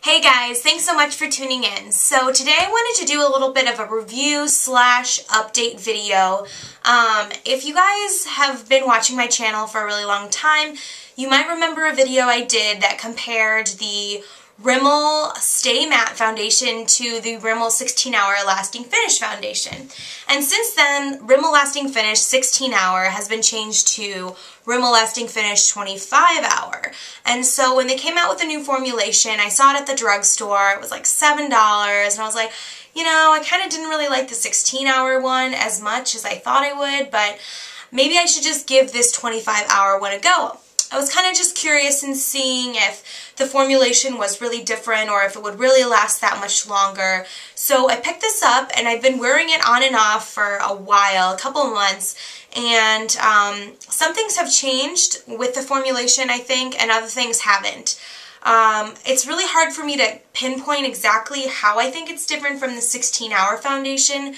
Hey guys, thanks so much for tuning in. So today I wanted to do a little bit of a review slash update video. If you guys have been watching my channel for a really long time, you might remember a video I did that compared the Rimmel Stay Matte Foundation to the Rimmel 16-Hour Lasting Finish Foundation. And since then, Rimmel Lasting Finish 16-Hour has been changed to Rimmel Lasting Finish 25-Hour. And so when they came out with a new formulation, I saw it at the drugstore. It was like $7, and I was like, you know, I kind of didn't really like the 16-hour one as much as I thought I would, but maybe I should just give this 25-hour one a go. I was kind of just curious in seeing if the formulation was really different or if it would really last that much longer. So I picked this up and I've been wearing it on and off for a while, a couple of months, and some things have changed with the formulation, I think, and other things haven't. It's really hard for me to pinpoint exactly how I think it's different from the 16-hour foundation,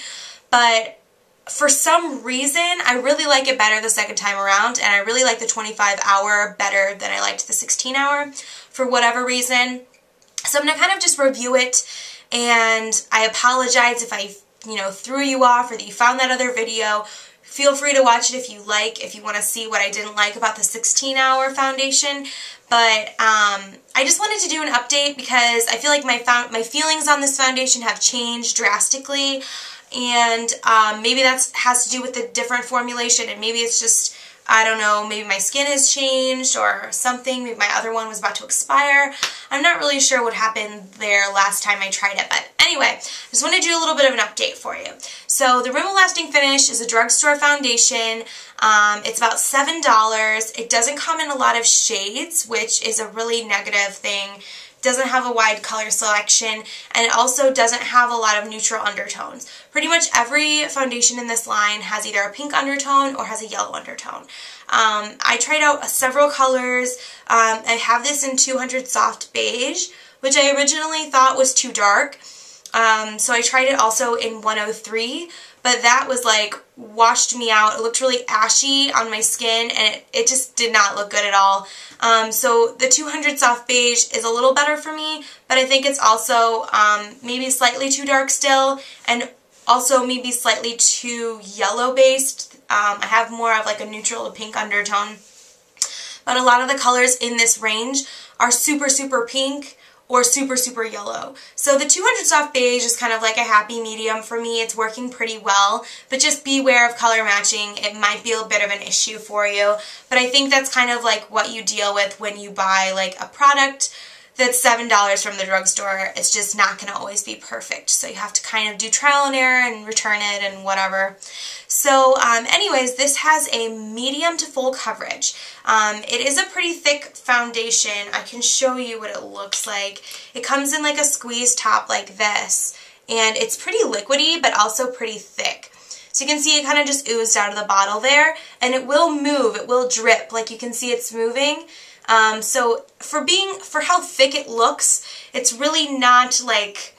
but for some reason, I really like it better the second time around, and I really like the 25-hour better than I liked the 16-hour for whatever reason. So I'm going to kind of just review it, and I apologize if I, threw you off or that you found that other video. Feel free to watch it if you like, if you want to see what I didn't like about the 16-hour foundation. But I just wanted to do an update because I feel like my feelings on this foundation have changed drastically. And maybe that has to do with the different formulation, and maybe it's just, I don't know, maybe my skin has changed or something. Maybe my other one was about to expire. I'm not really sure what happened there last time I tried it, but anyway, I just want to do a little bit of an update for you. So the Rimmel Lasting Finish is a drugstore foundation. It's about $7. It doesn't come in a lot of shades, which is a really negative thing. Doesn't have a wide color selection, and it also doesn't have a lot of neutral undertones. Pretty much every foundation in this line has either a pink undertone or has a yellow undertone. I tried out several colors. I have this in 200 Soft Beige, which I originally thought was too dark. So I tried it also in 103, but that was like washed me out. It looked really ashy on my skin, and it just did not look good at all. So the 200 Soft Beige is a little better for me, but I think it's also maybe slightly too dark still, and also maybe slightly too yellow based. I have more of like a neutral to pink undertone, but a lot of the colors in this range are super, super pink or super, super yellow. So the 200 Soft Beige is kind of like a happy medium for me. It's working pretty well, but just beware of color matching. It might be a bit of an issue for you, but I think that's kind of like what you deal with when you buy like a product that's $7 from the drugstore. It's just not going to always be perfect. So you have to kind of do trial and error and return it and whatever. So anyways, this has a medium to full coverage. It is a pretty thick foundation. I can show you what it looks like. It comes in like a squeeze top like this, and it's pretty liquidy but also pretty thick. So you can see it kind of just oozed out of the bottle there, and it will move, it will drip, like you can see it's moving. So for how thick it looks, it's really not like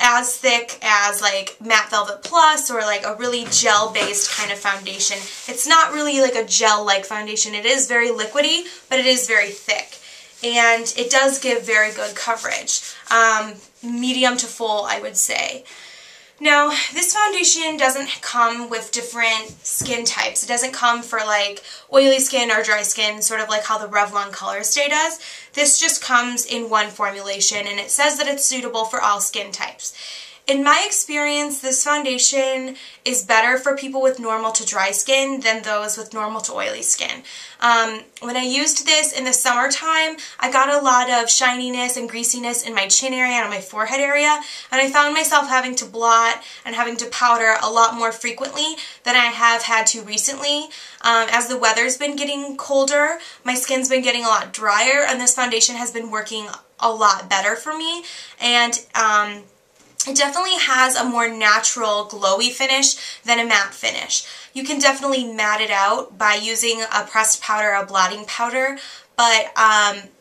as thick as like Matte Velvet Plus or like a really gel-based kind of foundation. It's not really like a gel-like foundation. It is very liquidy, but it is very thick. And it does give very good coverage. Medium to full, I would say. Now, this foundation doesn't come with different skin types. It doesn't come for like oily skin or dry skin, sort of like how the Revlon Color Stay does. This just comes in one formulation, and it says that it's suitable for all skin types. In my experience, this foundation is better for people with normal to dry skin than those with normal to oily skin. When I used this in the summertime, I got a lot of shininess and greasiness in my chin area and on my forehead area, and I found myself having to blot and having to powder a lot more frequently than I have had to recently. As the weather's been getting colder, my skin's been getting a lot drier, and this foundation has been working a lot better for me, and it definitely has a more natural glowy finish than a matte finish. You can definitely matte it out by using a pressed powder, a blotting powder, but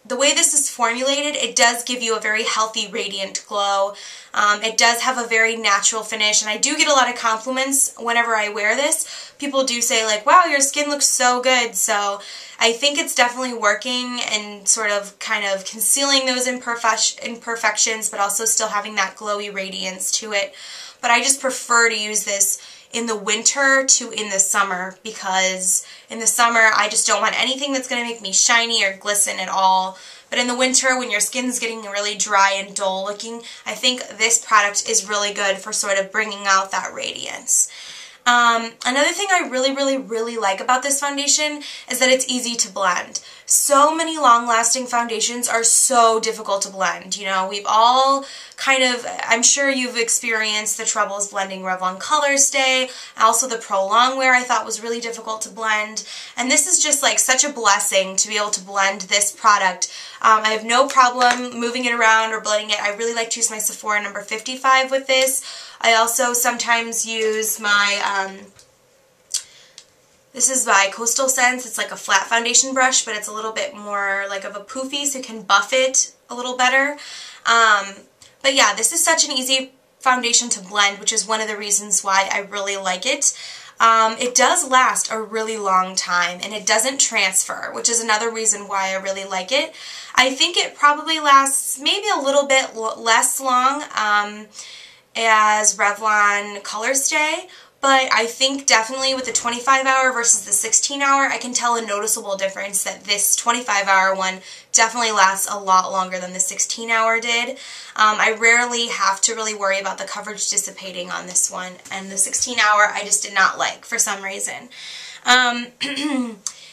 the way this is formulated, it does give you a very healthy, radiant glow. It does have a very natural finish, and I do get a lot of compliments whenever I wear this. People do say like, wow, your skin looks so good. So I think it's definitely working and sort of kind of concealing those imperfections, but also still having that glowy radiance to it. But I just prefer to use this in the winter to in the summer, because in the summer I just don't want anything that's going to make me shiny or glisten at all. But in the winter, when your skin's getting really dry and dull looking, I think this product is really good for sort of bringing out that radiance. Another thing I really like about this foundation is that it's easy to blend. So many long-lasting foundations are so difficult to blend. You know, we've all kind of, I'm sure you've experienced the troubles blending Revlon Color Stay. Also the Pro Longwear I thought was really difficult to blend. And this is just like such a blessing to be able to blend this product. I have no problem moving it around or blending it. I really like to use my Sephora number 55 with this. I also sometimes use my, this is by Coastal Scents. It's like a flat foundation brush, but it's a little bit more like of a poofy, so you can buff it a little better. But yeah, this is such an easy foundation to blend, which is one of the reasons why I really like it. It does last a really long time, and it doesn't transfer, which is another reason why I really like it. I think it probably lasts maybe a little bit less long as Revlon Color Stay, but I think definitely with the 25-hour versus the 16-hour, I can tell a noticeable difference that this 25-hour one definitely lasts a lot longer than the 16-hour did. I rarely have to really worry about the coverage dissipating on this one, and the 16-hour I just did not like for some reason.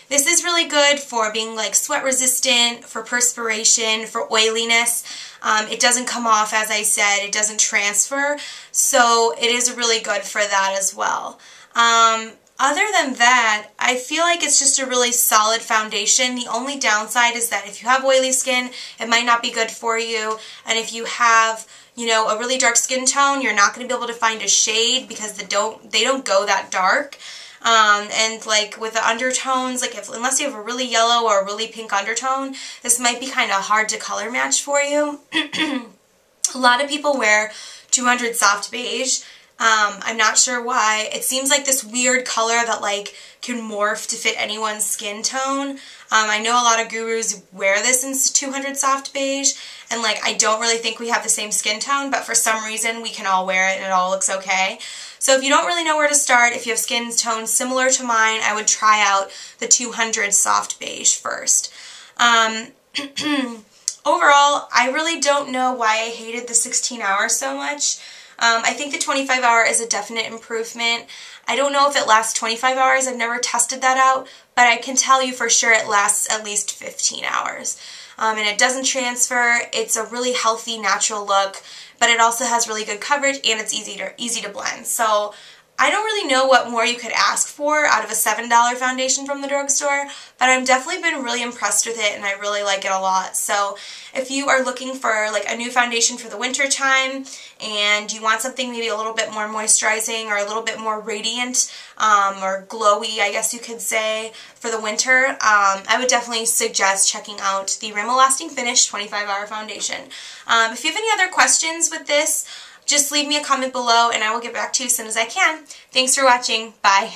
This is really good for being like sweat resistant, for perspiration, for oiliness. It doesn't come off, as I said, it doesn't transfer, so it is really good for that as well. Other than that, I feel like it's just a really solid foundation. The only downside is that if you have oily skin, it might not be good for you, and if you have, you know, a really dark skin tone, you're not going to be able to find a shade because they don't go that dark. And like with the undertones, like unless you have a really yellow or a really pink undertone, this might be kind of hard to color match for you. A lot of people wear 200 Soft Beige. I'm not sure why. It seems like this weird color that like can morph to fit anyone's skin tone. I know a lot of gurus wear this in 200 Soft Beige, and like I don't really think we have the same skin tone, but for some reason we can all wear it and it all looks okay. So if you don't really know where to start, if you have skin tones similar to mine, I would try out the 200 Soft Beige first. Overall, I really don't know why I hated the 16-hour so much. I think the 25-hour is a definite improvement. I don't know if it lasts 25 hours. I've never tested that out, but I can tell you for sure it lasts at least 15 hours. And it doesn't transfer. It's a really healthy, natural look, but it also has really good coverage and it's easy to blend. So I don't really know what more you could ask for out of a $7 foundation from the drugstore, but I've definitely been really impressed with it and I really like it a lot. So if you are looking for like a new foundation for the winter time and you want something maybe a little bit more moisturizing or a little bit more radiant or glowy, I guess you could say, for the winter, I would definitely suggest checking out the Rimmel Lasting Finish 25-hour foundation. If you have any other questions with this, just leave me a comment below and I will get back to you as soon as I can. Thanks for watching. Bye.